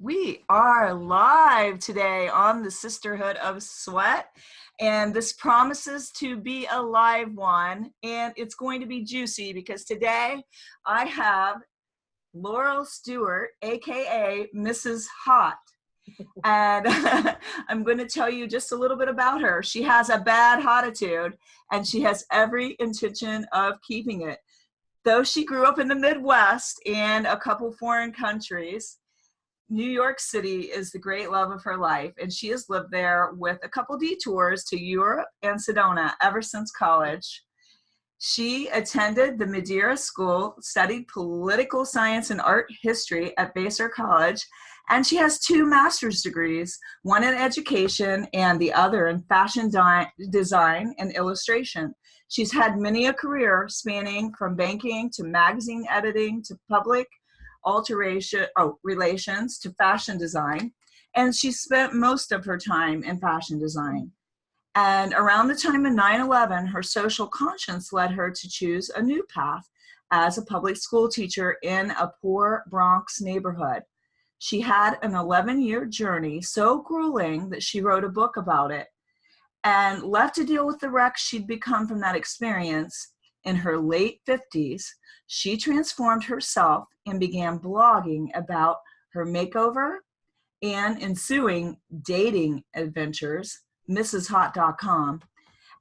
We are live today on the Sisterhood of Sweat, and this promises to be a live one, and it's going to be juicy because today I have Laurel Sturt, aka Mrs. Hot, and I'm going to tell you just a little bit about her. She has a bad attitude, and she has every intention of keeping it. Though she grew up in the Midwest and a couple foreign countries, New York City is the great love of her life, and she has lived there with a couple detours to Europe and Sedona ever since college. She attended the Madeira School, studied political science and art history at Vassar College, and she has 2 master's degrees, one in education and the other in fashion design and illustration. She's had many a career spanning from banking to magazine editing to public relations to fashion design, and she spent most of her time in fashion design. And around the time of 9/11, her social conscience led her to choose a new path as a public school teacher in a poor Bronx neighborhood. She had an 11-year journey so grueling that she wrote a book about it, and left to deal with the wreck she'd become from that experience. In her late 50s, she transformed herself and began blogging about her makeover and ensuing dating adventures, mrshot.com.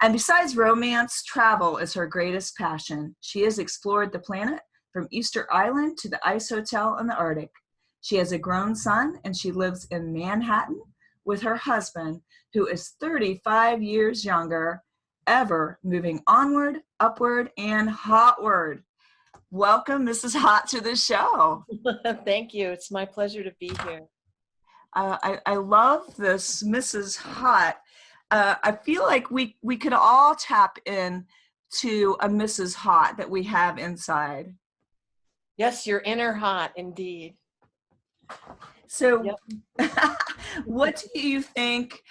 And besides romance, travel is her greatest passion. She has explored the planet from Easter Island to the Ice Hotel in the Arctic. She has a grown son, and she lives in Manhattan with her husband, who is 35 years younger, ever moving onward, upward, and hotward. Welcome, Mrs. Hot, to the show. Thank you. It's my pleasure to be here. I love this, Mrs. Hot. I feel like we could all tap in to a Mrs. Hot that we have inside. Yes, your inner hot, indeed. So, yep. What do you think,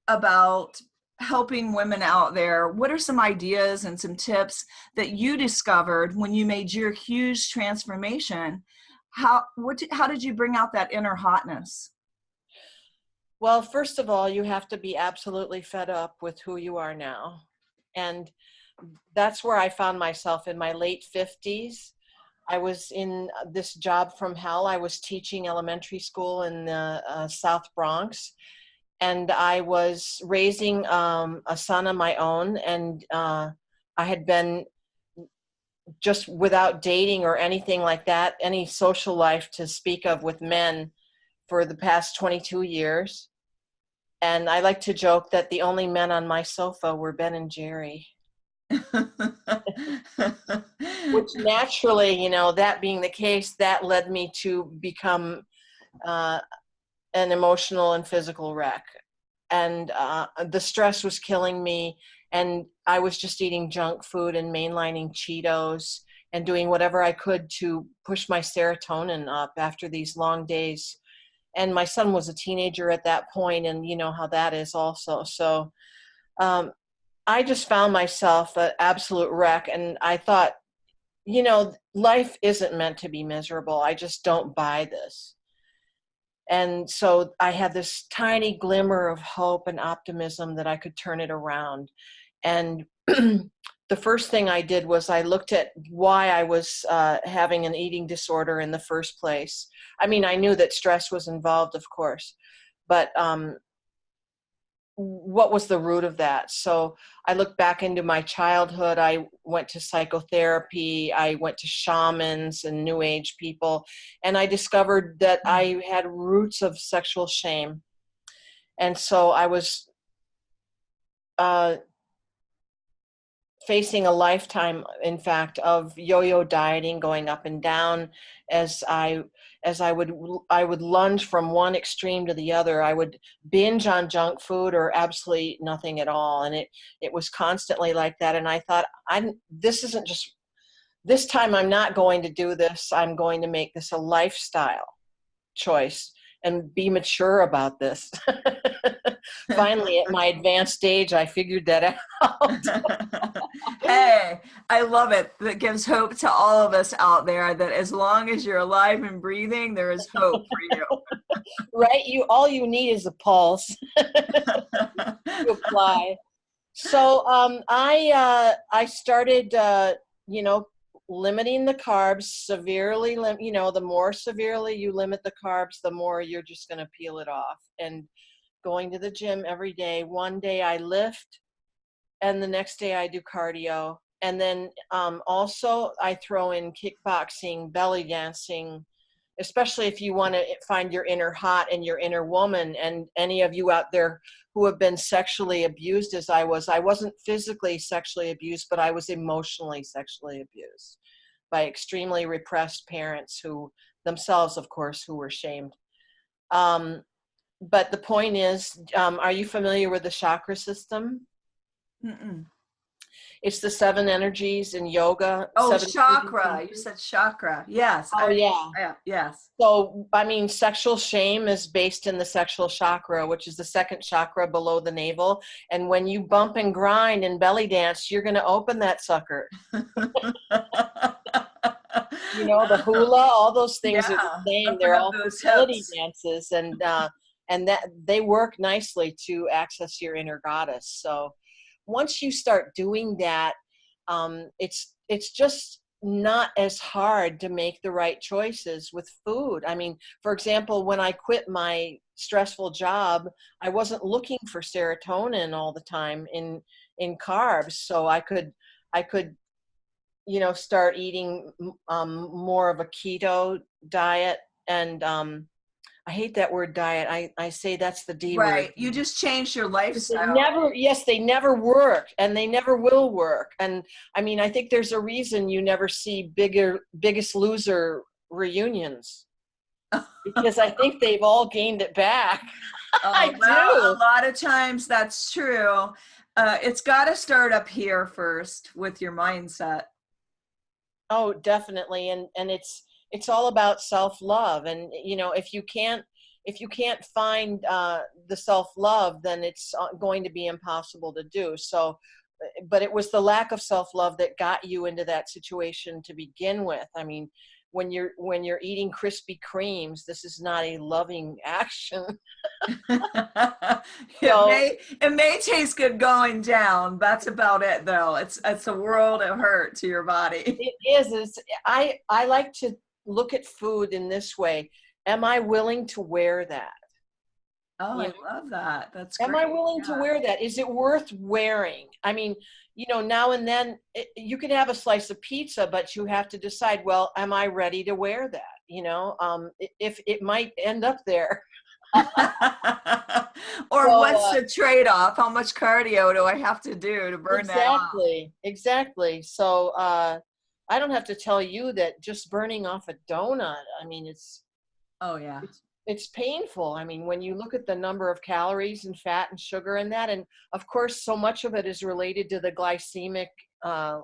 about helping women out there? What are some ideas and some tips that you discovered when you made your huge transformation? How did you bring out that inner hotness? Well, first of all, you have to be absolutely fed up with who you are now. And that's where I found myself in my late 50s. I was in this job from hell. I was teaching elementary school in the South Bronx. And I was raising a son of my own, and I had been just without dating or anything like that, any social life to speak of with men for the past 22 years. And I like to joke that the only men on my sofa were Ben and Jerry. Which naturally, that being the case, that led me to become an emotional and physical wreck. And the stress was killing me, and I was just eating junk food and mainlining Cheetos and doing whatever I could to push my serotonin up after these long days. And my son was a teenager at that point, and you know how that is also. So I just found myself an absolute wreck, and I thought, life isn't meant to be miserable. I just don't buy this. And so I had this tiny glimmer of hope and optimism that I could turn it around. And the first thing I did was I looked at why I was having an eating disorder in the first place. I mean, I knew that stress was involved, of course, but what was the root of that? So I looked back into my childhood. I went to psychotherapy. I went to shamans and new age people. And I discovered that I had roots of sexual shame. And so I was facing a lifetime, in fact, of yo-yo dieting, going up and down as I would lunge from one extreme to the other. I would binge on junk food or absolutely nothing at all. And it was constantly like that. And I thought, this time I'm not going to do this. I'm going to make this a lifestyle choice and be mature about this. Finally, at my advanced age, I figured that out. Hey, I love it. That gives hope to all of us out there that as long as you're alive and breathing, there is hope for you. Right? All you need is a pulse to apply. So I started limiting the carbs severely. The more severely you limit the carbs, the more you're just going to peel it off. And going to the gym every day. One day I lift, and the next day I do cardio. And then also I throw in kickboxing, belly dancing, especially if you want to find your inner hot and your inner woman. And any of you out there who have been sexually abused as I wasn't physically sexually abused, but I was emotionally sexually abused by extremely repressed parents who themselves, of course, who were shamed. But the point is, are you familiar with the chakra system? Mm-mm. It's the 7 energies in yoga. Oh, 7 chakra. You said chakra. Yes. Oh, yeah. Yes. So, I mean, sexual shame is based in the sexual chakra, which is the second chakra below the navel. And when you bump and grind and belly dance, you're going to open that sucker. The hula, all those things are the same. Open They're up all those fertility hips. dances, and that they work nicely to access your inner goddess. So once you start doing that, it's just not as hard to make the right choices with food. I mean, for example, when I quit my stressful job, I wasn't looking for serotonin all the time in carbs, so I could start eating more of a keto diet. And I hate that word diet. I say that's the D word. Right. You just changed your lifestyle. They never work, and they never will work. And I mean, I think there's a reason you never see Biggest Loser reunions, because I think they've all gained it back. I do. A lot of times that's true. It's got to start up here first with your mindset. Oh, definitely. And it's all about self-love. And, if you can't find the self-love, then it's going to be impossible to do. So, but it was the lack of self-love that got you into that situation to begin with. I mean, when you're eating Krispy Kremes, this is not a loving action. It may taste good going down. That's about it, though. It's a world of hurt to your body. It is. I like to look at food in this way. Am I willing to wear that? Oh, I love that. That's great. Am I willing to wear that? Is it worth wearing? I mean, now and then you can have a slice of pizza, but you have to decide, well, am I ready to wear that? If it might end up there. Or what's the trade-off? How much cardio do I have to do to burn that off? Exactly. So I don't have to tell you that just burning off a donut, I mean, it's painful. I mean, when you look at the number of calories and fat and sugar in that, and of course, so much of it is related to the glycemic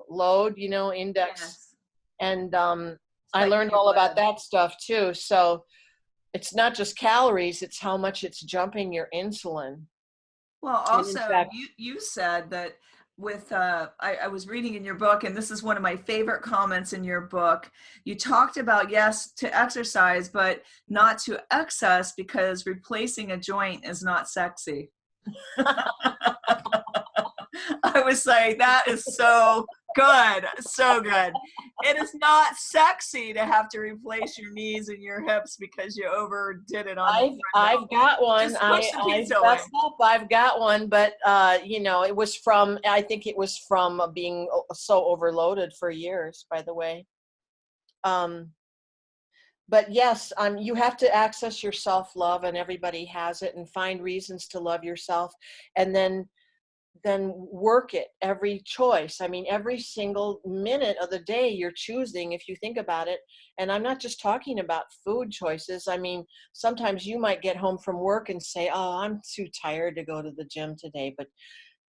load, index. Yes. And I learned all about that stuff too. So it's not just calories, it's how much it's jumping your insulin. Well, also, you said that with, I was reading in your book, and this is one of my favorite comments in your book. You talked about, yes, to exercise, but not to excess, because replacing a joint is not sexy. I was like, that is so good. So good. It is not sexy to have to replace your knees and your hips because you overdid it on. I've got one. I've got one, but it was from, I think it was from being so overloaded for years, by the way. But yes, you have to access your self-love, and everybody has it, and find reasons to love yourself, and then work it every choice. I mean, every single minute of the day you're choosing, if you think about it. And I'm not just talking about food choices. I mean, sometimes you might get home from work and say, oh, I'm too tired to go to the gym today. But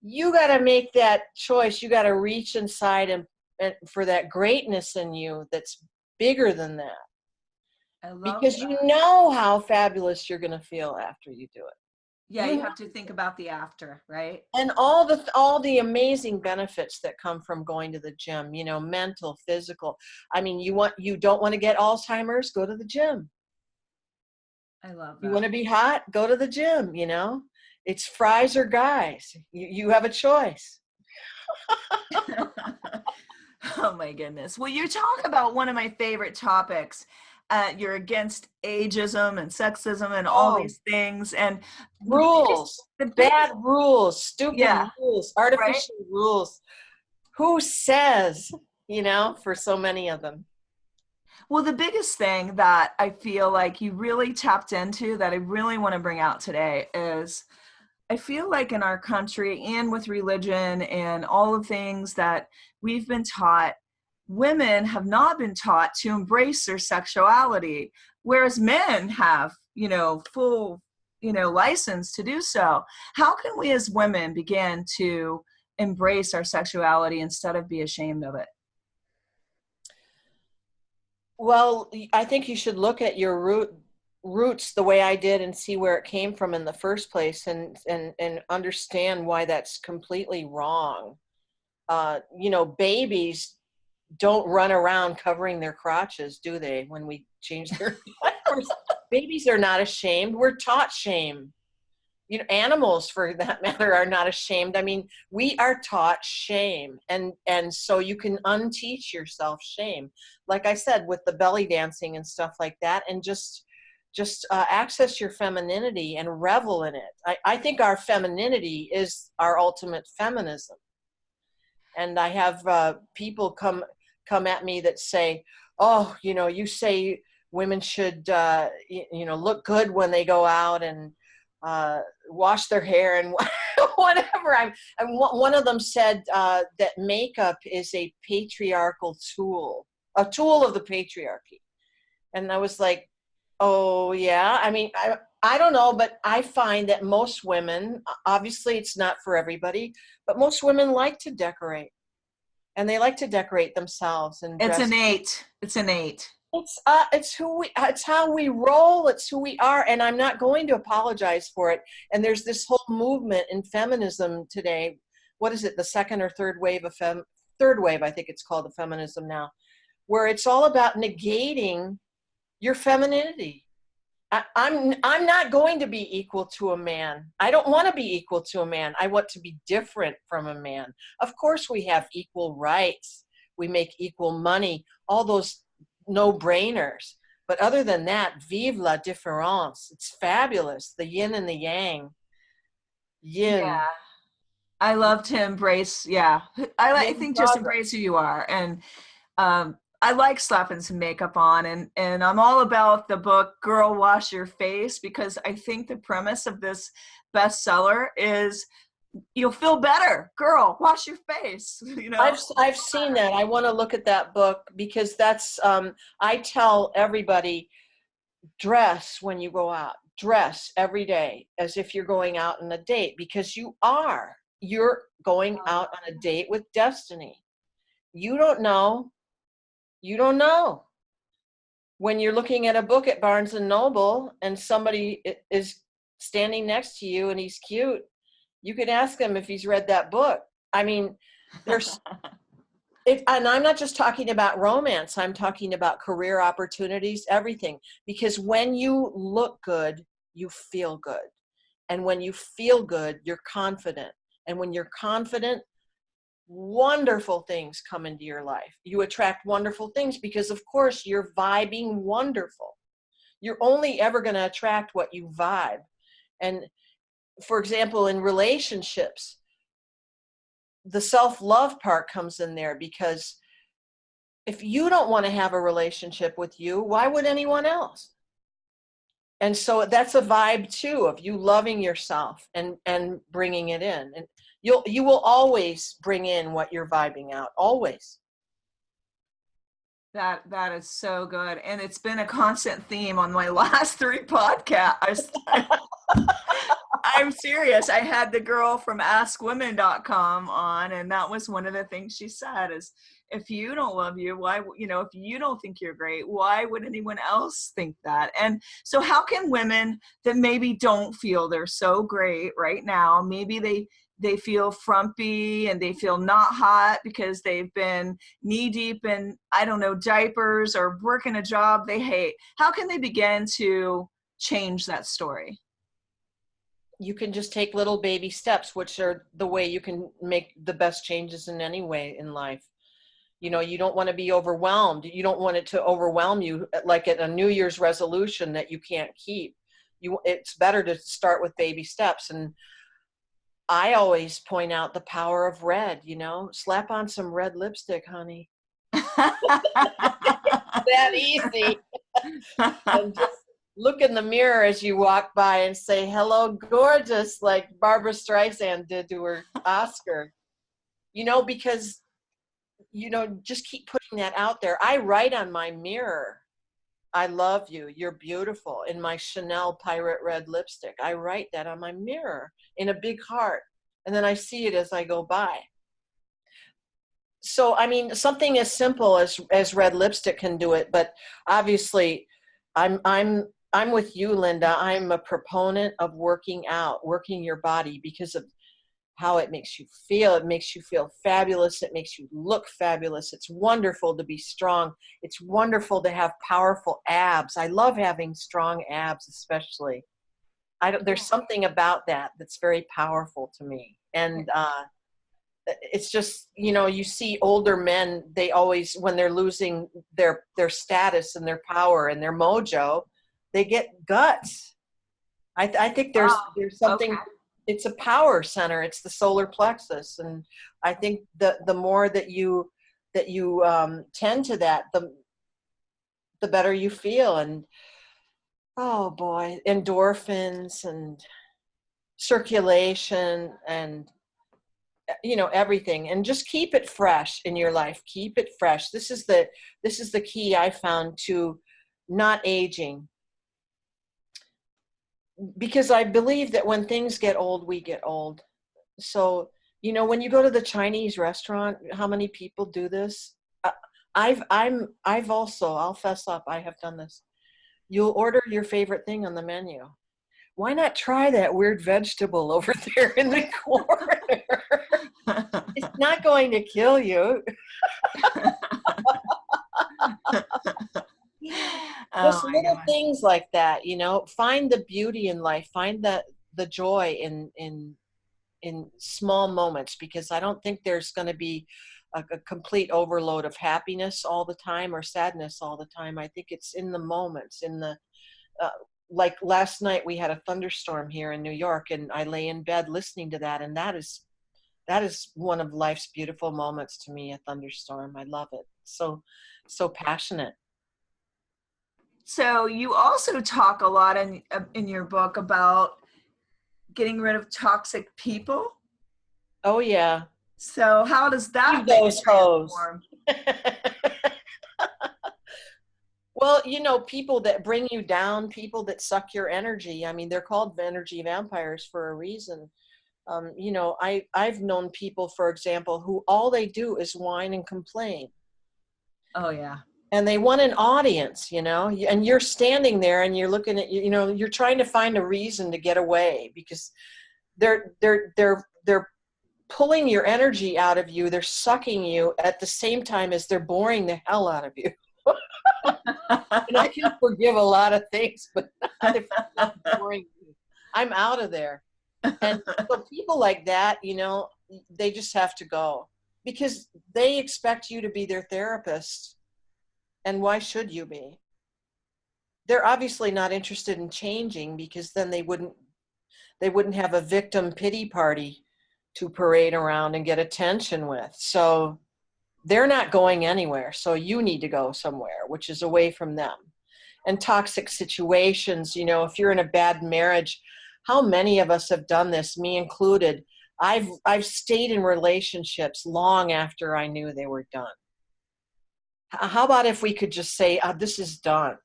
you got to make that choice. You got to reach inside and for that greatness in you that's bigger than that. I love because that. You know how fabulous you're going to feel after you do it. Yeah, you have to think about the after, right? And all the amazing benefits that come from going to the gym, you know, mental, physical. I mean, you don't want to get Alzheimer's, go to the gym. I love You want that. to be hot, go to the gym, you know. It's fries or guys. You have a choice. Oh my goodness. Well, you talk about one of my favorite topics. You're against ageism and sexism and all Oh, these things. And rules, the bad biggest, rules, stupid yeah, rules, right? artificial rules. Who says, you know, for so many of them? Well, the biggest thing that I feel like you really tapped into that I really want to bring out today is I feel like in our country and with religion and all the things that we've been taught, women have not been taught to embrace their sexuality, whereas men have, full, license to do so. How can we as women begin to embrace our sexuality instead of be ashamed of it? Well, I think you should look at your roots the way I did and see where it came from in the first place, and understand why that's completely wrong. You know, babies don't run around covering their crotches, do they, when we change their diapers? Babies are not ashamed. We're taught shame. You know, animals for that matter are not ashamed. I mean, we are taught shame, and so you can unteach yourself shame, like I said, with the belly dancing and stuff like that, and just access your femininity and revel in it. I think our femininity is our ultimate feminism. And I have people come at me that say, oh, you know, you say women should look good when they go out and wash their hair and whatever. One of them said that makeup is a patriarchal tool, a tool of the patriarchy. And I was like, oh yeah. I mean, I don't know, but I find that most women, obviously it's not for everybody, but most women like to decorate, and they like to decorate themselves and It's dress. innate. It's innate. It's who we, it's how we roll. It's who we are, and I'm not going to apologize for it. And there's this whole movement in feminism today. What is it? The second or third wave of third wave, I think it's called, the feminism now, where it's all about negating your femininity. I'm not going to be equal to a man. I don't want to be equal to a man. I want to be different from a man. Of course, we have equal rights. We make equal money. All those no-brainers. But other than that, vive la différence. It's fabulous. The yin and the yang. Yin. Yeah. I love to embrace, yeah. I Making think just progress. embrace who you are. And I like slapping some makeup on, and I'm all about the book Girl Wash Your Face, because I think the premise of this bestseller is you'll feel better. Girl, wash your face, I've seen that. I want to look at that book, because that's I tell everybody, dress when you go out. Dress every day as if you're going out on a date, because you're going out on a date with destiny. You don't know. You don't know. When you're looking at a book at Barnes and Noble and somebody is standing next to you and he's cute, you can ask him if he's read that book. I mean, there's and I'm not just talking about romance. I'm talking about career opportunities, everything. Because when you look good, you feel good. And when you feel good, you're confident. And when you're confident, wonderful things come into your life. You attract wonderful things because, of course, you're vibing wonderful. You're only ever going to attract what you vibe. And for example, in relationships, the self-love part comes in there, because if you don't want to have a relationship with you, why would anyone else? And so that's a vibe too, of you loving yourself and bringing it in. And you will always bring in what you're vibing out, always. That is so good, and it's been a constant theme on my last 3 podcasts. I'm serious. I had the girl from AskWomen.com on, and that was one of the things she said is if you don't love you, why, if you don't think you're great, why would anyone else think that? And so how can women that maybe don't feel they're so great right now, maybe they feel frumpy and they feel not hot because they've been knee deep in, I don't know, diapers or working a job they hate. How can they begin to change that story? You can just take little baby steps, which are the way you can make the best changes in any way in life. You don't want to be overwhelmed. You don't want it to overwhelm you like at a New Year's resolution that you can't keep. It's better to start with baby steps. And I always point out the power of red, slap on some red lipstick, honey. That easy. And just look in the mirror as you walk by and say, hello, gorgeous, like Barbara Streisand did to her Oscar. Because, just keep putting that out there. I write on my mirror, I love you, you're beautiful, in my Chanel Pirate Red lipstick. I write that on my mirror in a big heart, and then I see it as I go by. So, something as simple as red lipstick can do it, but obviously I'm with you, Linda. I'm a proponent of working out, working your body, because of how it makes you feel. It makes you feel fabulous. It makes you look fabulous. It's wonderful to be strong. It's wonderful to have powerful abs. I love having strong abs, especially. There's something about that that's very powerful to me. And it's just, you see older men, they always, when they're losing their status and their power and their mojo, they get guts. I think there's something, okay. It's a power center. It's the solar plexus. And I think the more that you tend to that, the better you feel. And oh boy, endorphins and circulation and everything. And just keep it fresh in your life. Keep it fresh. This is the key I found to not aging. Because I believe that when things get old, we get old. So, when you go to the Chinese restaurant, how many people do this? I've also, I'll fess up, I have done this. You'll order your favorite thing on the menu. Why not try that weird vegetable over there in the corner? It's not going to kill you. Just little things like that, find the beauty in life, find the joy in small moments, because I don't think there's going to be a complete overload of happiness all the time or sadness all the time. I think it's in the moments, like last night we had a thunderstorm here in New York, and I lay in bed listening to that, and that is one of life's beautiful moments to me, a thunderstorm. I love it. So passionate. So you also talk a lot in your book about getting rid of toxic people. Oh yeah. So how does that those hoes? Well, people that bring you down, people that suck your energy. They're called energy vampires for a reason. I've known people, for example, who all they do is whine and complain. Oh yeah. And they want an audience, and you're standing there and you're looking at, you're trying to find a reason to get away, because they're pulling your energy out of you. They're sucking you at the same time as they're boring the hell out of you. And I can forgive a lot of things, but not if I'm boring you. I'm out of there. And so people like that, they just have to go, because they expect you to be their therapist. And why should you be? They're obviously not interested in changing, because then they wouldn't have a victim pity party to parade around and get attention with. So they're not going anywhere. So you need to go somewhere, which is away from them. And toxic situations, if you're in a bad marriage, how many of us have done this, me included? I've stayed in relationships long after I knew they were done. How about if we could just say, this is done,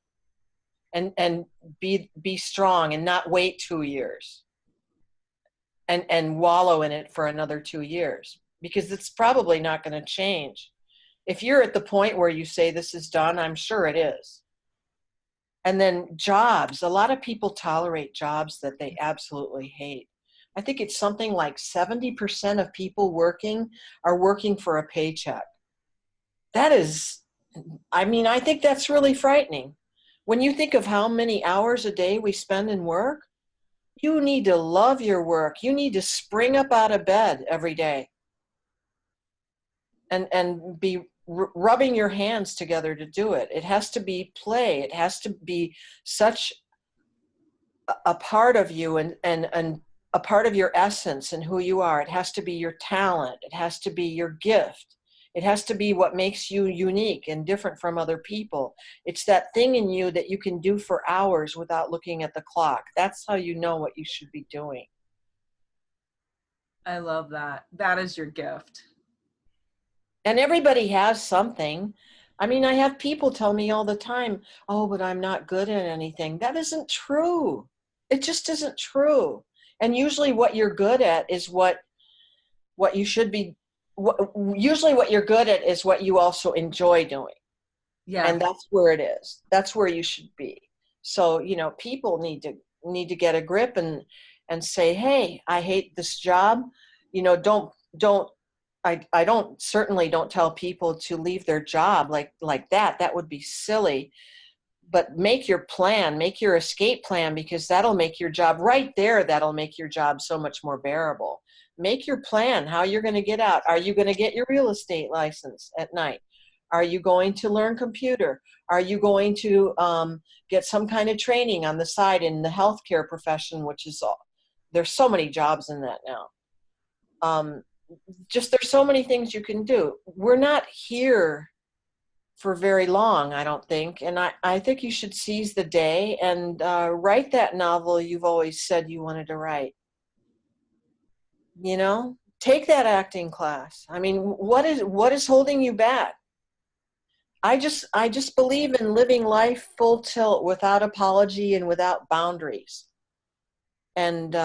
and be strong and not wait 2 years and wallow in it for another 2 years, because it's probably not going to change. If you're at the point where you say this is done, I'm sure it is. And then jobs. A lot of people tolerate jobs that they absolutely hate. I think it's something like 70% of people working are working for a paycheck. That is, I mean, I think that's really frightening. When you think of how many hours a day we spend in work, you need to love your work. You need to spring up out of bed every day and be rubbing your hands together to do it. It has to be play. It has to be such a part of you and a part of your essence and who you are. It has to be your talent. It has to be your gift. It has to be what makes you unique and different from other people. It's that thing in you that you can do for hours without looking at the clock. That's how you know what you should be doing. I love that. That is your gift. And everybody has something. I mean, I have people tell me all the time, oh, but I'm not good at anything. That isn't true. It just isn't true. And usually what you're good at is what you should be. Usually what you're good at is what you also enjoy doing. Yeah. And that's where it is. That's where you should be. So, you know, people need to get a grip and say, hey, I hate this job. You know, I certainly don't tell people to leave their job like that. That would be silly. But make your plan, make your escape plan, because that'll make your job right there. That'll make your job so much more bearable. Make your plan, how you're going to get out. Are you going to get your real estate license at night? Are you going to learn computer? Are you going to get some kind of training on the side in the healthcare profession, which is there's so many jobs in that now. Just there's so many things you can do. We're not here for very long, I don't think. And I think you should seize the day and write that novel you've always said you wanted to write. You know, take that acting class. I mean, what is holding you back? I just believe in living life full tilt, without apology and without boundaries. And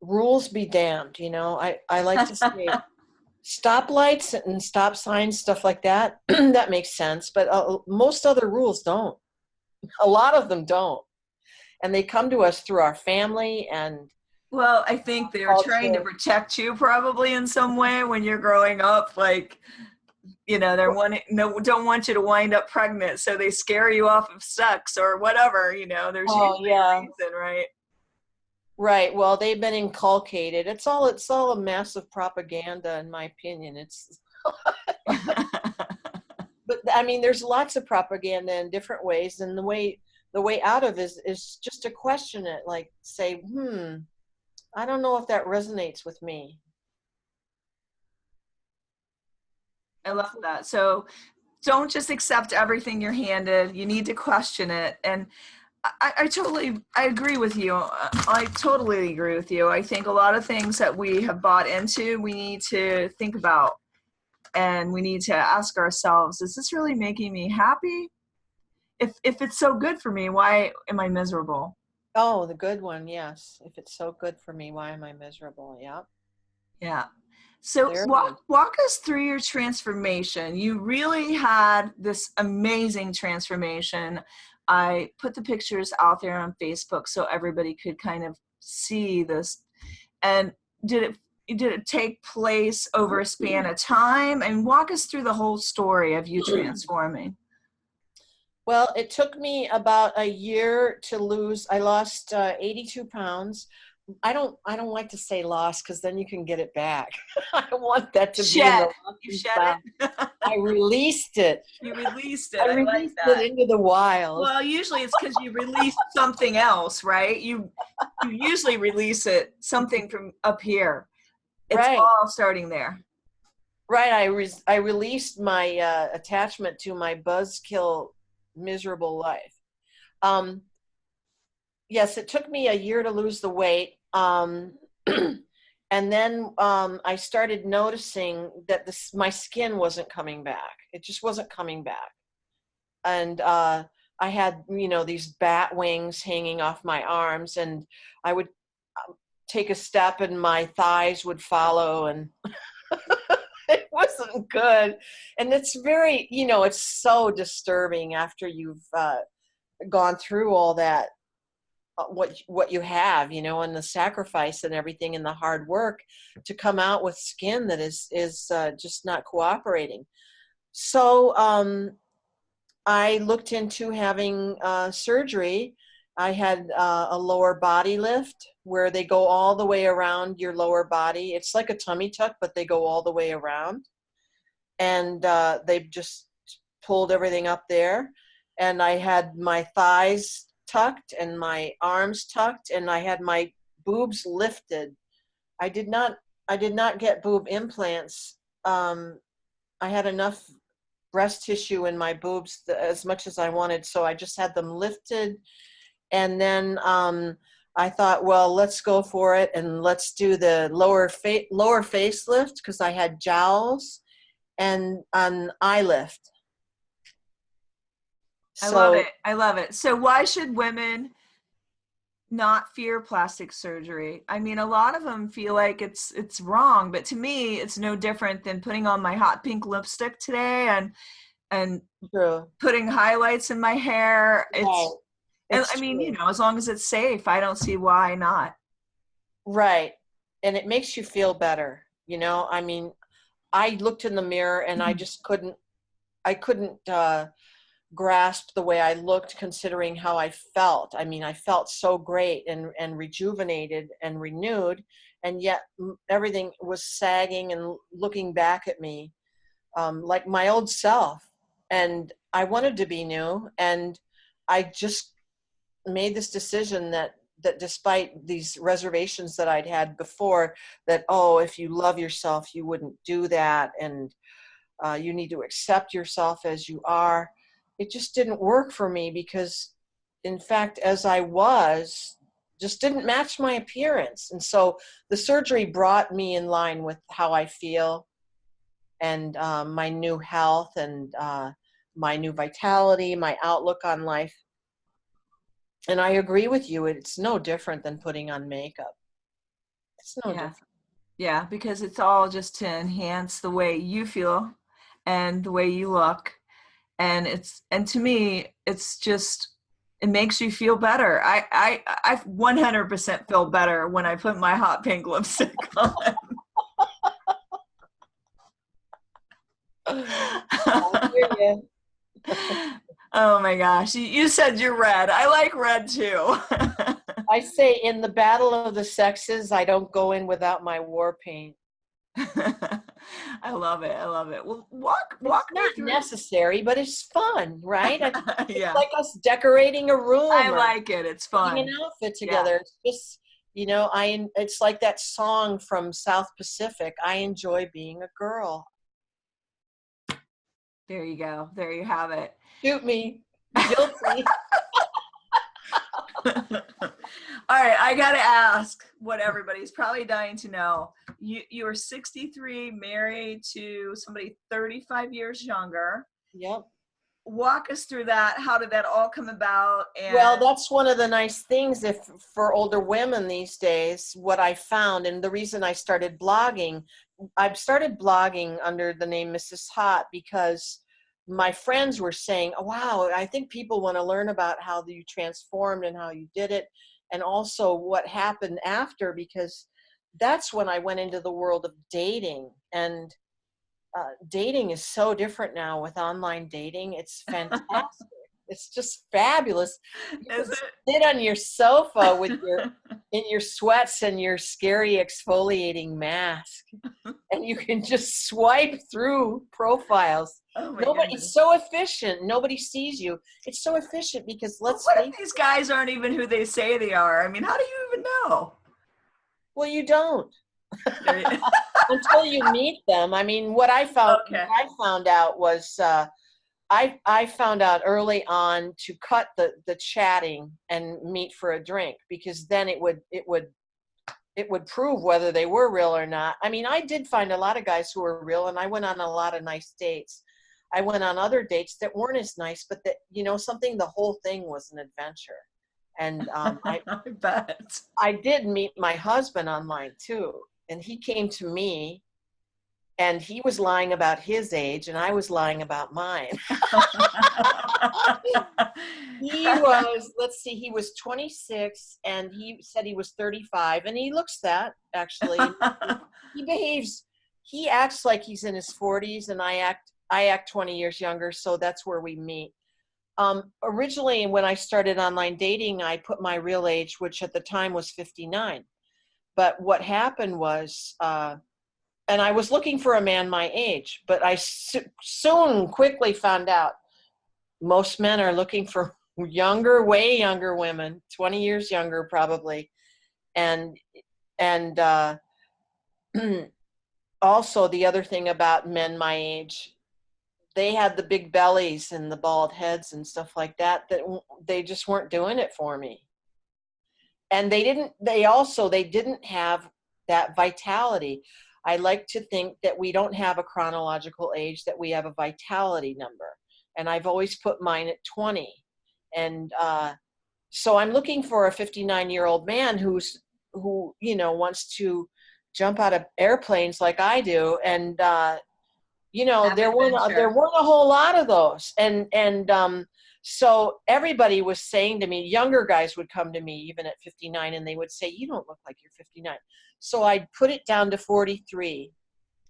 rules be damned, you know. I like to say stoplights and stop signs, stuff like that, that makes sense. But most other rules don't. A lot of them don't. And they come to us through our family and well, I think they were trying to protect you probably in some way when you're growing up. Like, you know, don't want you to wind up pregnant, so they scare you off of sex or whatever. You know, there's usually a reason, right? Right. Well, they've been inculcated. It's all a massive propaganda, in my opinion. It's, but I mean, there's lots of propaganda in different ways, and the way out of is just to question it, like say, I don't know if that resonates with me. I love that. So don't just accept everything you're handed. You need to question it. And I agree with you. I totally agree with you. I think a lot of things that we have bought into, we need to think about, and we need to ask ourselves, is this really making me happy? If it's so good for me, why am I miserable? Oh, the good one. Yes. If it's so good for me, why am I miserable? Yeah. Yeah. So walk us through your transformation. You really had this amazing transformation. I put the pictures out there on Facebook so everybody could kind of see this. And did it take place over a span of time? And walk us through the whole story of you transforming. Well, it took me about a year to lose. I lost 82 pounds. I don't like to say lost, because then you can get it back. I don't want that to be in the you shed it. I released it. You released it. I released it into the wild. Well, usually it's because you released something else, right? You usually release something from up here. It's all starting there. Right. I released my attachment to my buzzkill miserable life. Yes, it took me a year to lose the weight. And then I started noticing that my skin wasn't coming back. It just wasn't coming back. And I had, these bat wings hanging off my arms, and I would take a step and my thighs would follow. And It wasn't good. And it's very, it's so disturbing after you've gone through all that, what you have, and the sacrifice and everything and the hard work to come out with skin that is just not cooperating. So I looked into having surgery. I had a lower body lift where they go all the way around your lower body. It's like a tummy tuck, but they go all the way around. And they just pulled everything up there. And I had my thighs tucked and my arms tucked, and I had my boobs lifted. I did not get boob implants. I had enough breast tissue in my boobs as much as I wanted, so I just had them lifted. And then I thought, well, let's go for it, and let's do the lower facelift, because I had jowls, and an eye lift. I love it. I love it. So why should women not fear plastic surgery? I mean, a lot of them feel like it's wrong, but to me, it's no different than putting on my hot pink lipstick today and True. putting highlights in my hair. It's I mean, true. as long as it's safe, I don't see why not. Right. And it makes you feel better. I mean, I looked in the mirror and I just couldn't grasp the way I looked, considering how I felt. I mean, I felt so great and rejuvenated and renewed, and yet everything was sagging and looking back at me like my old self. And I wanted to be new, and I just made this decision that despite these reservations that I'd had before, that, oh, if you love yourself, you wouldn't do that, and you need to accept yourself as you are. It just didn't work for me, because in fact, as I was, just didn't match my appearance. And so the surgery brought me in line with how I feel, and my new health, and my new vitality, my outlook on life. And I agree with you. It's no different than putting on makeup. It's no Yeah. different. Yeah, because it's all just to enhance the way you feel and the way you look. And to me, it's just, it makes you feel better. I 100% feel better when I put my hot pink lipstick on. I hear you. Oh my gosh. You said you're red. I like red too. I say, in the battle of the sexes, I don't go in without my war paint. I love it. I love it. Well, walk It's me not through. necessary, but it's fun, right? It's Yeah, like us decorating a I room or like it. It's putting an fun. outfit Yeah. together. It's just, it's like that song from South Pacific, I enjoy being a girl. There you go. There you have it. Shoot me. Guilty. All right, I gotta ask what everybody's probably dying to know. You were 63, married to somebody 35 years younger. Yep. Walk us through that. How did that all come about? Well, And that's one of the nice things, if for older women these days, what I found, and the reason I started blogging, I've started blogging under the name Mrs. Hot, because my friends were saying, oh, wow, I think people want to learn about how you transformed and how you did it, and also what happened after, because that's when I went into the world of dating. And dating is so different now with online dating. It's fantastic. It's just fabulous. You can is it? sit on your sofa with in your sweats and your scary exfoliating mask, and you can just swipe through profiles. Oh my It's goodness. so efficient. Nobody sees you. It's so efficient because, But let's what face if these guys aren't even who they say they are? I mean, how do you even know? well, you don't. There you- Until you meet them. I mean, what okay. I found out was I found out early on to cut the chatting and meet for a drink, because then it would prove whether they were real or not. I mean, I did find a lot of guys who were real, and I went on a lot of nice dates. I went on other dates that weren't as nice, but that, the whole thing was an adventure. And I bet. I did meet my husband online too, and he came to me And he was lying about his age, and I was lying about mine. He was, let's see, he was 26, and he said he was 35, and he looks that, actually. He behaves, he acts like he's in his 40s, and I act 20 years younger, so that's where we meet. Originally, when I started online dating, I put my real age, which at the time was 59. But what happened was, and I was looking for a man my age, but I soon quickly found out most men are looking for younger, way younger women, 20 years younger probably. And also the other thing about men my age, they had the big bellies and the bald heads and stuff like that, that they just weren't doing it for me. And they didn't have that vitality. I like to think that we don't have a chronological age, that we have a vitality number. And I've always put mine at 20. And so I'm looking for a 59-year-old man who, wants to jump out of airplanes like I do. And, there weren't a whole lot of those. And so everybody was saying to me, younger guys would come to me even at 59, and they would say, you don't look like you're 59. So I'd put it down to 43,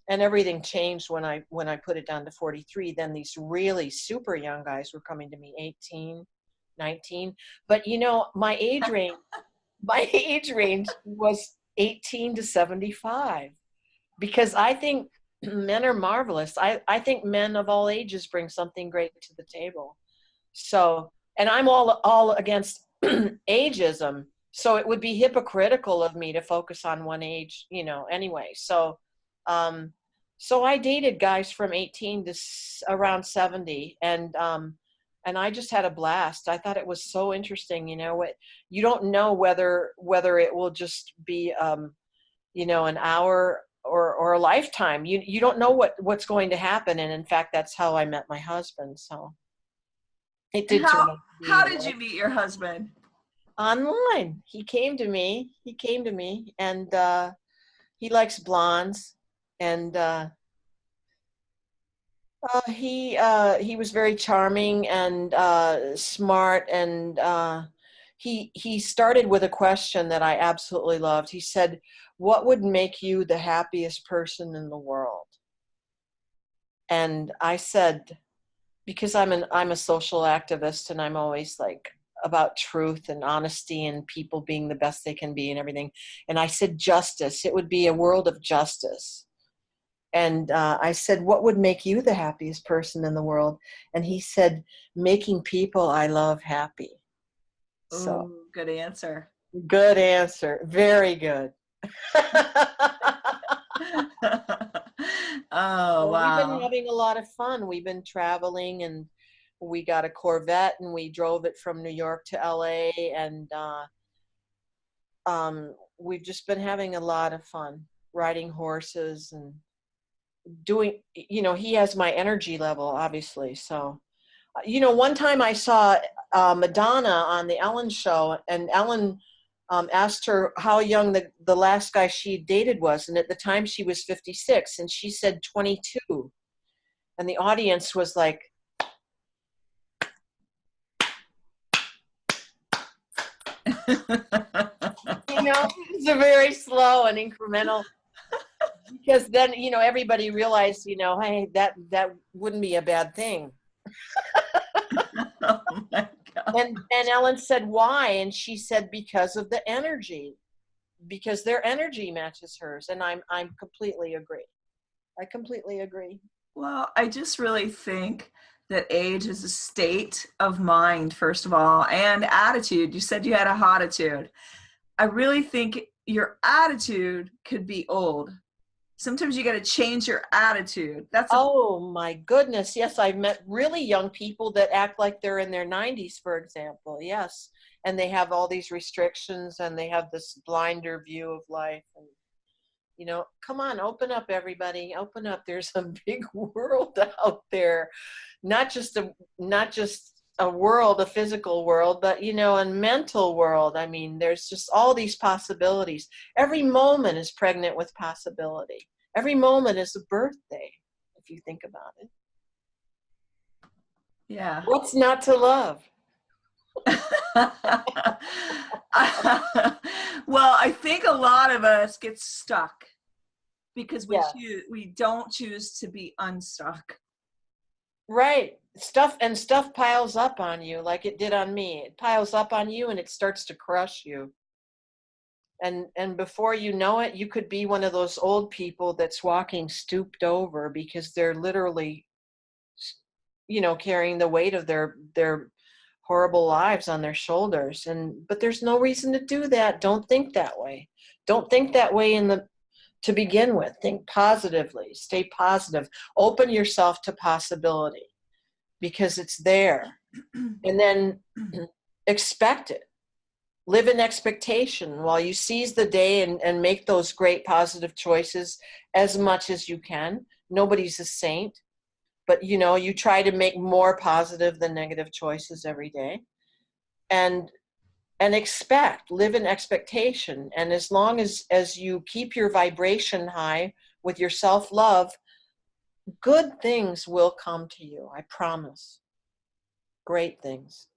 and everything changed when I put it down to 43. Then these really super young guys were coming to me, 18, 19. But my age range was 18 to 75, because I think men are marvelous. I think men of all ages bring something great to the table. So, and I'm all against ageism. So it would be hypocritical of me to focus on one age, anyway. So, so I dated guys from 18 to around 70, and I just had a blast. I thought it was so interesting. You don't know whether it will just be, an hour or a lifetime. You don't know what's going to happen. And in fact, that's how I met my husband. So it did. How did you meet your husband? Online. He came to me, and he likes blondes, and he was very charming and smart, and he started with a question that I absolutely loved. He said, "What would make you the happiest person in the world?" And I said, because I'm a social activist, and I'm always like about truth and honesty and people being the best they can be and everything. And I said, justice. It would be a world of justice. And I said, what would make you the happiest person in the world? And he said, making people I love happy. So good answer. Good answer. Very good. Oh, wow. We've been having a lot of fun. We've been traveling, and we got a Corvette, and we drove it from New York to LA, and we've just been having a lot of fun riding horses and doing, he has my energy level, obviously. So, one time I saw Madonna on the Ellen show, and Ellen asked her how young the last guy she dated was. And at the time she was 56, and she said 22. And the audience was like, it's a very slow and incremental, because then, everybody realized, hey, that wouldn't be a bad thing. Oh my God. And Ellen said, why? And she said, because of the energy, because their energy matches hers. And I completely agree. I completely agree. Well, I just really think that age is a state of mind, first of all, and attitude. You said you had a hot attitude. I really think your attitude could be old. Sometimes you got to change your attitude. Oh my goodness. Yes. I've met really young people that act like they're in their 90s, for example. Yes. And they have all these restrictions, and they have this blinder view of life. And, come on, open up, everybody. Open up. There's a big world out there. Not just a world, a physical world, but, a mental world. I mean, there's just all these possibilities. Every moment is pregnant with possibility. Every moment is a birthday, if you think about it. Yeah. What's not to love? Well, I think a lot of us get stuck because Yeah. we don't choose to be unstuck. Right. Stuff piles up on you like it did on me. It piles up on you and it starts to crush you. And before you know it, you could be one of those old people that's walking stooped over because they're literally, carrying the weight of their horrible lives on their shoulders. But there's no reason to do that. Don't think that way. Don't think that way to begin with. Think positively. Stay positive. Open yourself to possibility because it's there. And then expect it. Live in expectation while you seize the day and make those great positive choices as much as you can. Nobody's a saint, but you try to make more positive than negative choices every day. And live in expectation. And as long as you keep your vibration high with your self-love, good things will come to you. I promise. Great things.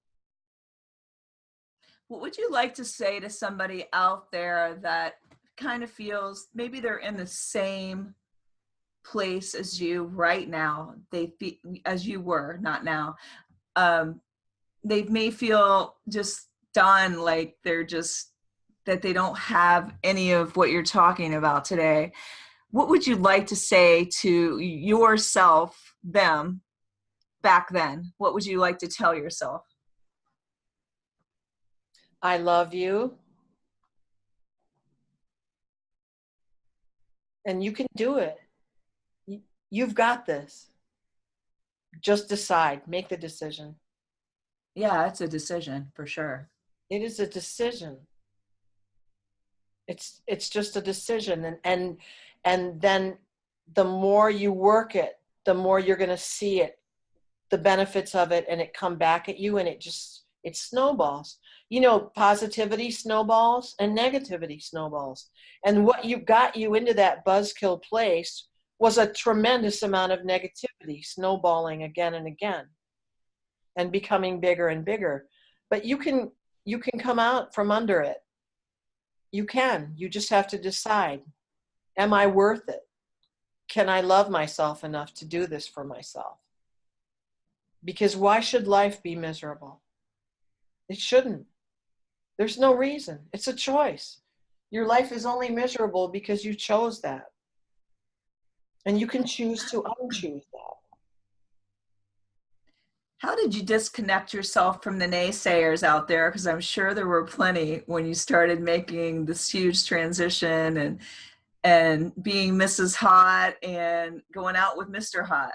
What would you like to say to somebody out there that kind of feels maybe they're in the same place as you right now? As you were, not now. They may feel just done, like that they don't have any of what you're talking about today. What would you like to say to yourself, them, back then? What would you like to tell yourself? I love you. And you can do it. You've got this. Just decide. Make the decision. Yeah, it's a decision for sure. It is a decision. It's just a decision. And then the more you work it, the more you're going to see it, the benefits of it, and it come back at you, and it snowballs. Positivity snowballs and negativity snowballs. And what got you into that buzzkill place was a tremendous amount of negativity snowballing again and again and becoming bigger and bigger. But you can come out from under it. You just have to decide, am I worth it? Can I love myself enough to do this for myself? Because why should life be miserable? It shouldn't. There's no reason. It's a choice. Your life is only miserable because you chose that. And you can choose to unchoose that. How did you disconnect yourself from the naysayers out there? Because I'm sure there were plenty when you started making this huge transition and being Mrs. Hot and going out with Mr. Hot.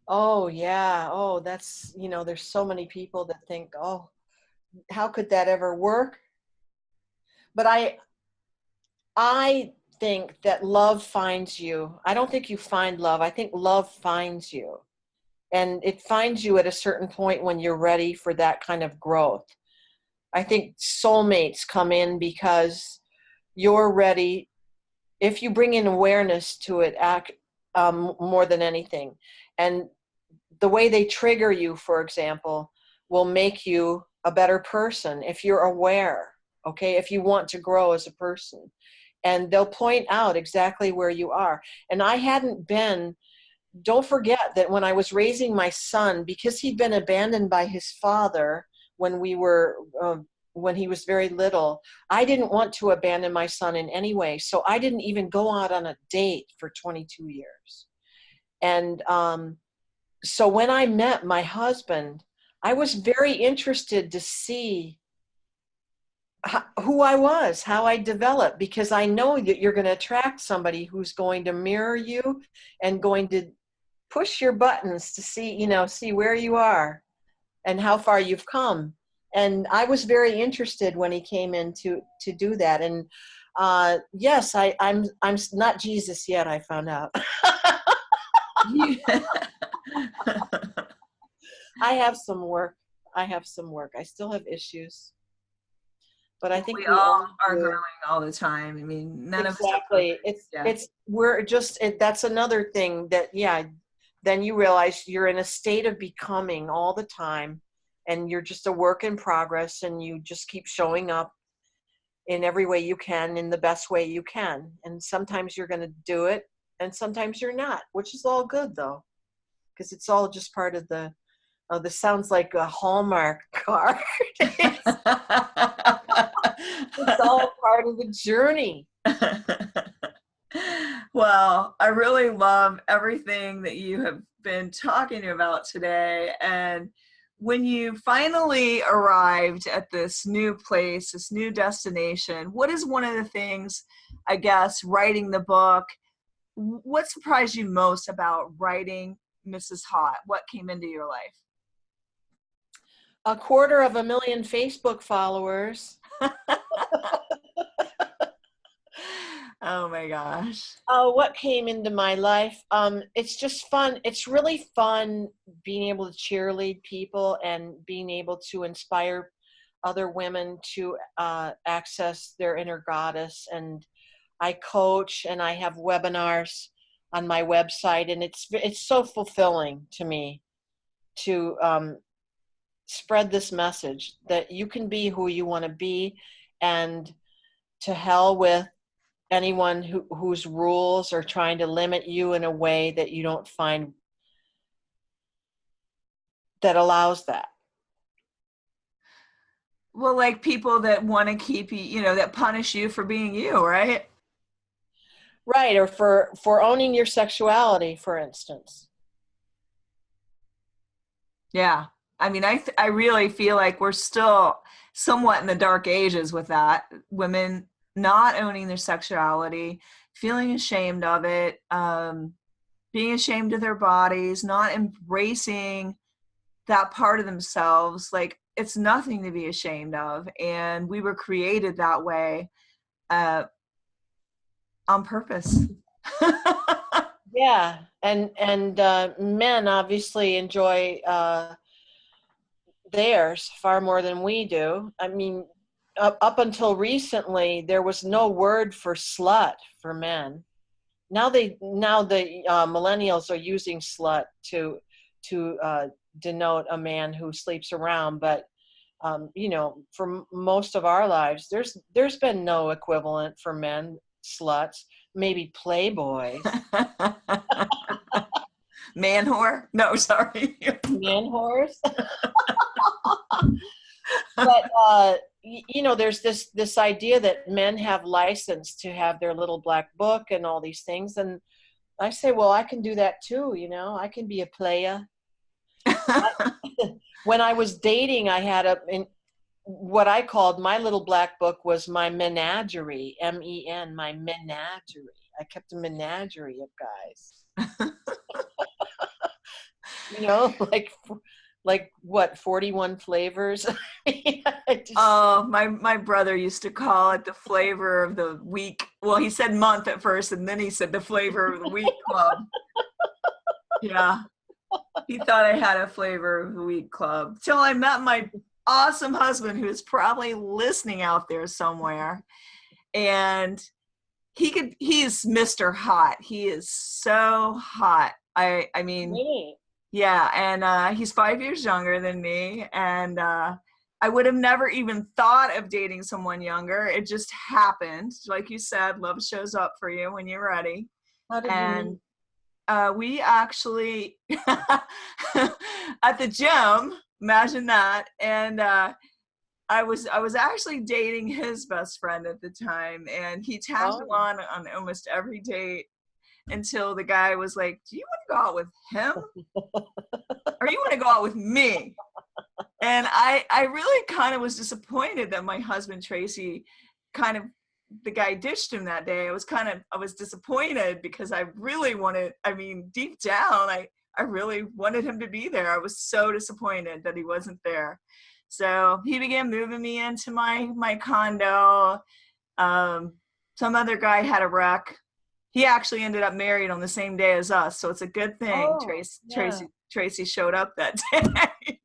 Oh, yeah. Oh, that's, there's so many people that think, oh, how could that ever work? But I think that love finds you. I don't think you find love. I think love finds you. And it finds you at a certain point when you're ready for that kind of growth. I think soulmates come in because you're ready. If you bring in awareness to it, more than anything. And the way they trigger you, for example, will make you a better person if you're aware, okay? If you want to grow as a person. And they'll point out exactly where you are. And I hadn't been, don't forget that when I was raising my son, because he'd been abandoned by his father when when he was very little, I didn't want to abandon my son in any way. So I didn't even go out on a date for 22 years. And so when I met my husband, I was very interested to see who I was, how I developed, because I know that you're going to attract somebody who's going to mirror you and going to push your buttons to see where you are and how far you've come. And I was very interested when he came in to do that. And yes, I'm not Jesus yet, I found out. I have some work. I still have issues. but I think We we all all are do. growing all the time. I mean, none of us are Exactly. perfect. Yeah. We're just, that's another thing that, yeah, then you realize you're in a state of becoming all the time, and you're just a work in progress, and you just keep showing up in every way you can, in the best way you can. And sometimes you're going to do it, and sometimes you're not, which is all good though, because it's all just part of the, oh, this sounds like a Hallmark card. It's all part of the journey. Well, I really love everything that you have been talking about today. And when you finally arrived at this new place, this new destination, what is one of the things, I guess, writing the book, what surprised you most about writing Mrs. Hot? What came into your life? 250,000 Facebook followers. Oh my gosh. What came into my life? It's just fun. It's really fun being able to cheerlead people and being able to inspire other women to access their inner goddess. And I coach and I have webinars on my website, and it's so fulfilling to me to spread this message that you can be who you want to be, and to hell with anyone whose rules are trying to limit you in a way that you don't find that allows that. Well, like people that want to keep you, that punish you for being you, right? Right, or for owning your sexuality, for instance. Yeah. I mean, I really feel like we're still somewhat in the dark ages with that. Women not owning their sexuality, feeling ashamed of it, being ashamed of their bodies, not embracing that part of themselves. Like, it's nothing to be ashamed of. And we were created that way on purpose. Yeah, and men obviously enjoy theirs far more than we do. I mean, up until recently, there was no word for slut for men. Now the millennials are using slut to denote a man who sleeps around, but for most of our lives, there's been no equivalent for men. Sluts, maybe playboys. Man whore? No, sorry. Man whores. But there's this idea that men have license to have their little black book and all these things, and I say, well, I can do that too. I can be a playa. When I was dating, I had what I called my little black book was my menagerie, MEN, my menagerie. I kept a menagerie of guys. Like what, 41 flavors? Oh, my brother used to call it the flavor of the week. Well, he said month at first, and then he said the flavor of the week club. Yeah. He thought I had a flavor of the week club. Till I met my awesome husband, who is probably listening out there somewhere. And he is Mr. Hot. He is so hot. I mean, Really? yeah. And he's 5 years younger than me. And I would have never even thought of dating someone younger. It just happened. Like you said, love shows up for you when you're ready. How did you meet? We actually at the gym, imagine that. And I was actually dating his best friend at the time, and he tagged along on almost every date until the guy was like, do you want to go out with him or you want to go out with me? And I really kind of was disappointed that my husband Tracy the guy ditched him that day. I was disappointed because I really wanted, deep down, I really wanted him to be there. I was so disappointed that he wasn't there. So he began moving me into my condo. Some other guy had a wreck. He actually ended up married on the same day as us. So it's a good thing Yeah. Tracy showed up that day.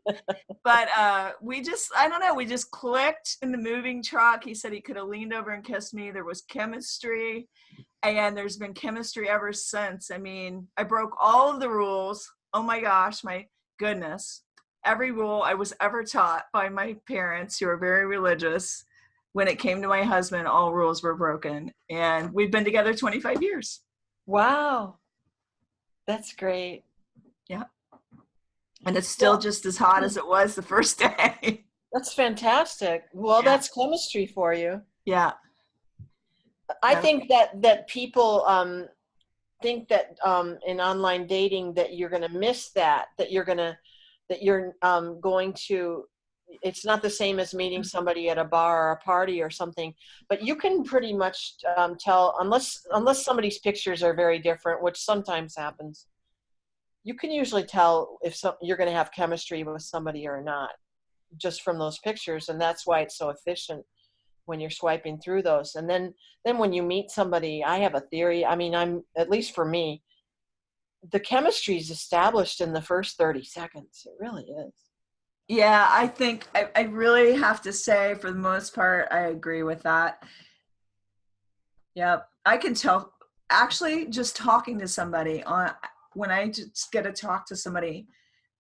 But I don't know, we just clicked in the moving truck. He said he could have leaned over and kissed me. There was chemistry, and there's been chemistry ever since. I mean, I broke all of the rules. Oh my gosh, my goodness. Every rule I was ever taught by my parents, who are very religious. When it came to my husband, all rules were broken. And we've been together 25 years. Wow. That's great. Yeah. And it's still just as hot as it was the first day. That's fantastic. Well, Yeah. that's chemistry for you. Yeah. I think that people think that in online dating that you're going to miss that you're going to, it's not the same as meeting somebody at a bar or a party or something, but you can pretty much tell, unless somebody's pictures are very different, which sometimes happens. You can usually tell if you're going to have chemistry with somebody or not, just from those pictures, and that's why it's so efficient when you're swiping through those. And then when you meet somebody, I have a theory. I mean, at least for me, the chemistry is established in the first 30 seconds. It really is. Yeah, I think I really have to say, for the most part, I agree with that. Yep, I can tell. Actually, just talking to somebody when I just get to talk to somebody,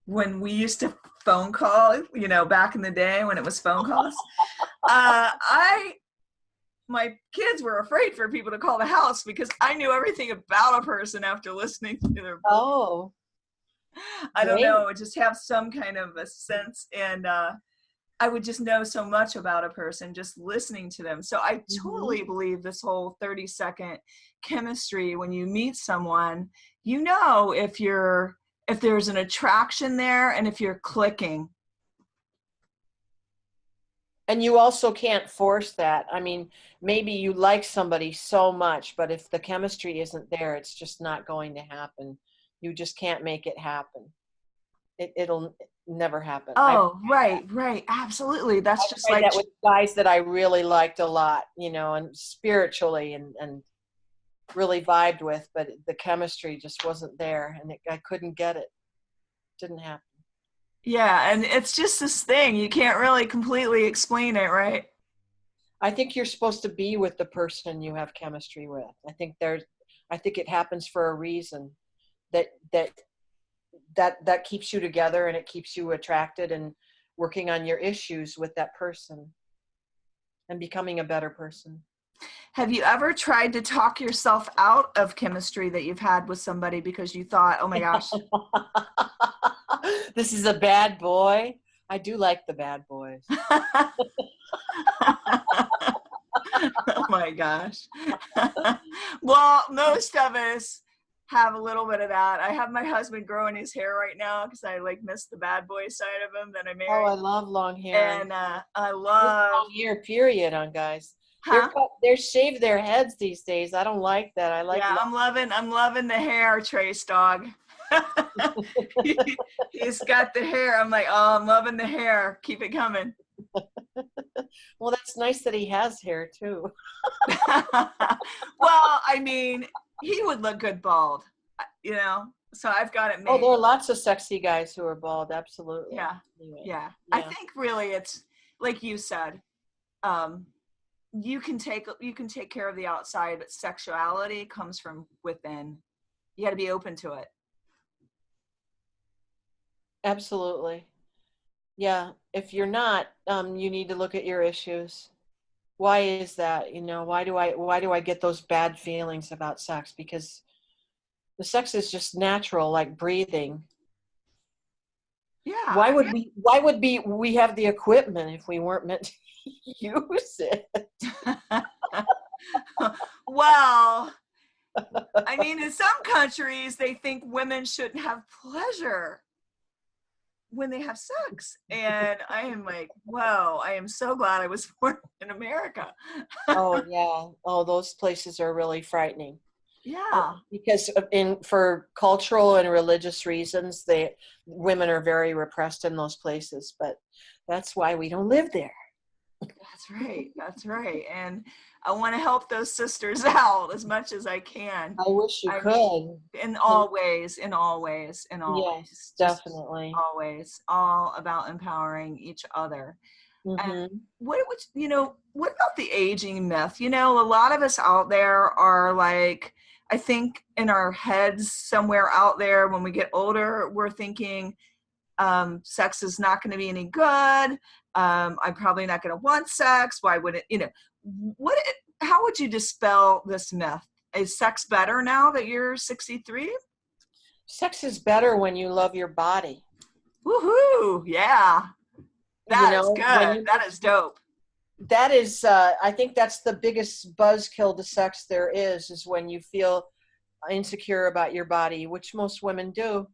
when we used to phone call, back in the day when it was phone calls, my kids were afraid for people to call the house because I knew everything about a person after listening to their voice. Oh, I don't know, just have some kind of a sense, and I would just know so much about a person just listening to them. So I totally believe this whole 30-second chemistry. When you meet someone, if there's an attraction there and if you're clicking. And you also can't force that. I mean, maybe you like somebody so much, but if the chemistry isn't there, it's just not going to happen. You just can't make it happen. It'll never happen. Oh, right. Absolutely. That's just like that with guys that I really liked a lot, and spiritually and really vibed with, but the chemistry just wasn't there, and I couldn't get it. Didn't happen. Yeah, and it's just this thing. You can't really completely explain it, right? I think you're supposed to be with the person you have chemistry with. I think it happens for a reason. That keeps you together, and it keeps you attracted and working on your issues with that person and becoming a better person. Have you ever tried to talk yourself out of chemistry that you've had with somebody because you thought, oh my gosh, this is a bad boy? I do like the bad boys. Oh my gosh. Well, most of us have a little bit of that. I have my husband growing his hair right now because I miss the bad boy side of him that I married. Oh, I love long hair. And I love long hair, period, on guys. Huh? They're shave their heads these days. I don't like that. I like. Yeah, I'm loving the hair, Trace dog. He's got the hair. I'm like, oh, I'm loving the hair. Keep it coming. Well, that's nice that he has hair too. Well, I mean, he would look good bald, so I've got it made. Oh, there are lots of sexy guys who are bald. Absolutely. Yeah. Anyway, yeah. I think really it's like you said, you can take care of the outside, but sexuality comes from within. You got to be open to it. Absolutely. Yeah. If you're not, you need to look at your issues. Why is that? Why do I get those bad feelings about sex? Because the sex is just natural, like breathing. Yeah. Why would we have the equipment if we weren't meant to use it? Well, I mean, in some countries, they think women shouldn't have pleasure when they have sex. And I am like, whoa, I am so glad I was born in America. Oh, yeah. Oh, those places are really frightening. Yeah. Because for cultural and religious reasons, women are very repressed in those places, but that's why we don't live there. That's right. That's right. And I want to help those sisters out as much as I can. I wish you I mean, could. in all ways, in all ways, in all Yes, ways, just definitely. always, all about empowering each other. And Hmm. what about the aging myth? A lot of us out there are like, I think in our heads somewhere out there, when we get older, we're thinking, sex is not going to be any good. I'm probably not going to want sex. Why would it, what, how would you dispel this myth? Is sex better now that you're 63? Sex is better when you love your body. Woohoo. Yeah. You That is know, when good. you That is dope. that is I think that's the biggest buzzkill to sex there is when you feel insecure about your body, which most women do.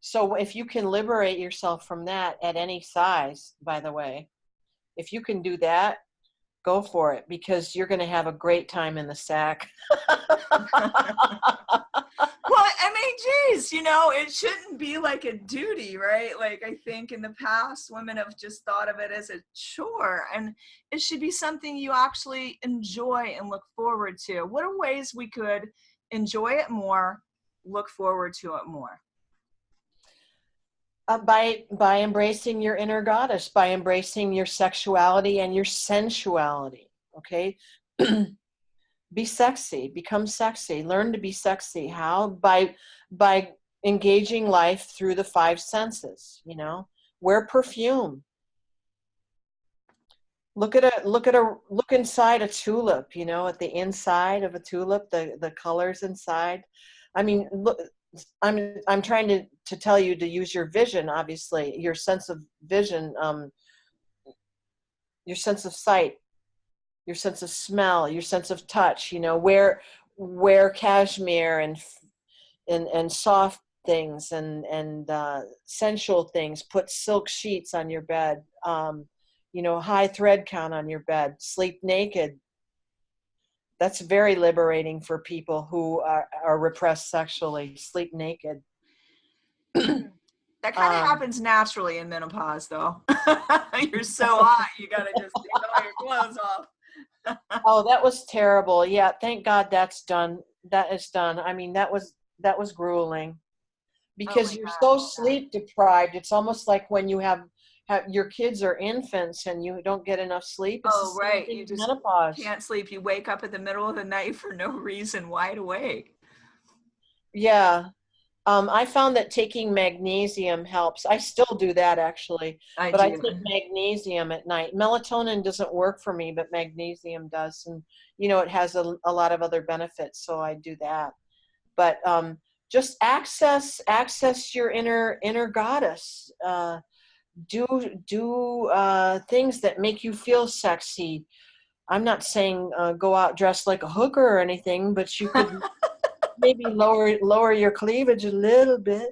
So if you can liberate yourself from that at any size, by the way, if you can do that, go for it, because you're going to have a great time in the sack. Well, I mean, geez, it shouldn't be like a duty, right? Like, I think in the past, women have just thought of it as a chore, and it should be something you actually enjoy and look forward to. What are ways we could enjoy it more, look forward to it more? By embracing your inner goddess, by embracing your sexuality and your sensuality. Okay. Be sexy, become sexy, learn to be sexy. How? By engaging life through the five senses. Wear perfume. Look inside a tulip, at the inside of a tulip, the colors inside. I mean, look, I'm trying to tell you to use your vision, obviously, your sense of vision, your sense of sight, your sense of smell, your sense of touch. Wear cashmere and soft things and sensual things. Put silk sheets on your bed. High thread count on your bed. Sleep naked. That's very liberating for people who are repressed sexually. Sleep naked. That kind of Um, happens naturally in menopause, though. You're so hot, you got to just take all your clothes off. oh, that was terrible. Yeah, thank God that's done. That is done. I mean, that was grueling, Oh because my you're so gosh. Yeah. sleep deprived. It's almost like when you have your kids are infants and you don't get enough sleep. It's the Oh, same right. thing You with just menopause. can't sleep. You wake up in the middle of the night for no reason, wide awake. Yeah. I found that taking magnesium helps. I still do that, actually, I but I do. take magnesium at night. Melatonin doesn't work for me, but magnesium does, and it has a lot of other benefits, so I do that. But just access your inner goddess. Do things that make you feel sexy. I'm not saying go out dressed like a hooker or anything, but you could maybe lower your cleavage a little bit.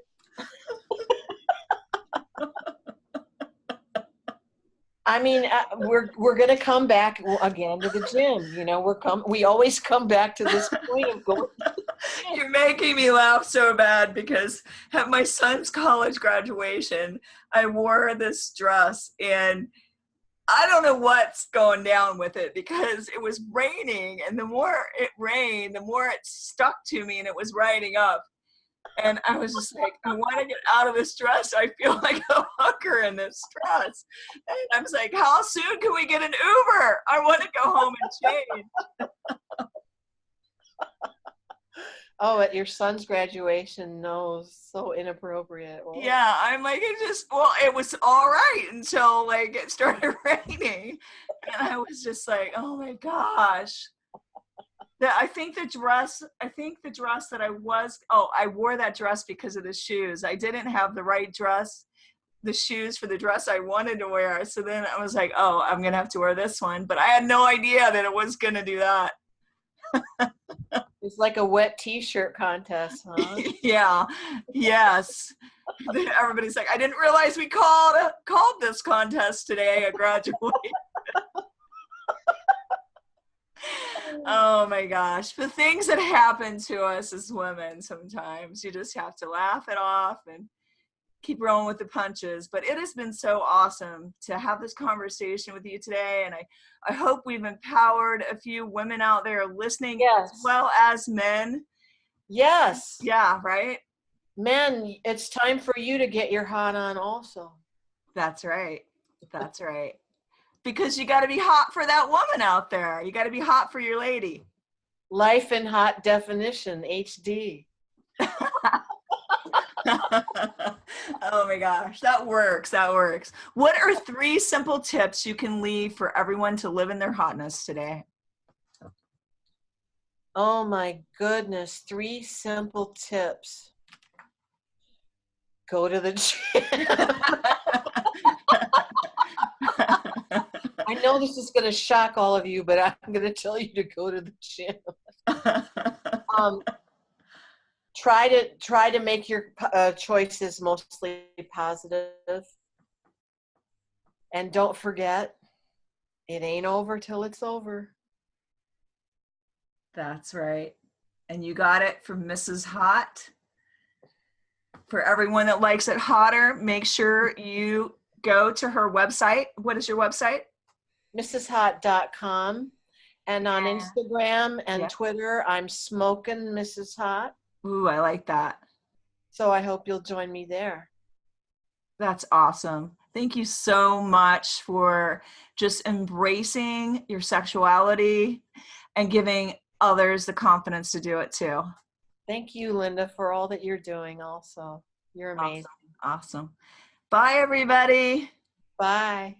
I mean, we're gonna come back again to the gym. We always come back to this point of going to the gym. You're making me laugh so bad because at my son's college graduation, I wore this dress and I don't know what's going down with it because it was raining, and the more it rained, the more it stuck to me and it was riding up. And I was just like, I want to get out of this dress. I feel like a hooker in this dress. And I was like, how soon can we get an Uber? I want to go home and change. Oh, at your son's graduation, no, so inappropriate. Oh. Yeah, I'm like, it was all right until like it started raining. And I was just like, oh my gosh. I think the dress that I wore that dress because of the shoes. I didn't have the right dress, the shoes for the dress I wanted to wear. So then I was like, oh, I'm going to have to wear this one. But I had no idea that it was going to do that. It's like a wet t-shirt contest, huh? Yeah. Yes. Everybody's like, I didn't realize we called this contest today at graduation. Oh my gosh. The things that happen to us as women, sometimes you just have to laugh it off and keep rolling with the punches. But it has been so awesome to have this conversation with you today. And I hope we've empowered a few women out there listening, Yes. as well as men. Yes. Yeah, right? Men, it's time for you to get your hot on also. That's right. That's right. Because you got to be hot for that woman out there. You got to be hot for your lady. Life in hot definition, HD. Oh my gosh, that works. That works. What are 3 simple tips you can leave for everyone to live in their hotness today? Oh my goodness, 3 simple tips. Go to the gym. I know this is going to shock all of you, but I'm going to tell you to go to the gym. Try to make your choices mostly positive, and don't forget, it ain't over till it's over. That's right. And you got it from Mrs. Hot. For everyone that likes it hotter, make sure you go to her website. What is your website? MrsHot.com. And on Instagram and Yeah. Twitter, I'm Smokin' Mrs. Hot. Ooh, I like that. So I hope you'll join me there. That's awesome. Thank you so much for just embracing your sexuality and giving others the confidence to do it too. Thank you, Linda, for all that you're doing also. You're amazing. Awesome. Bye, everybody. Bye.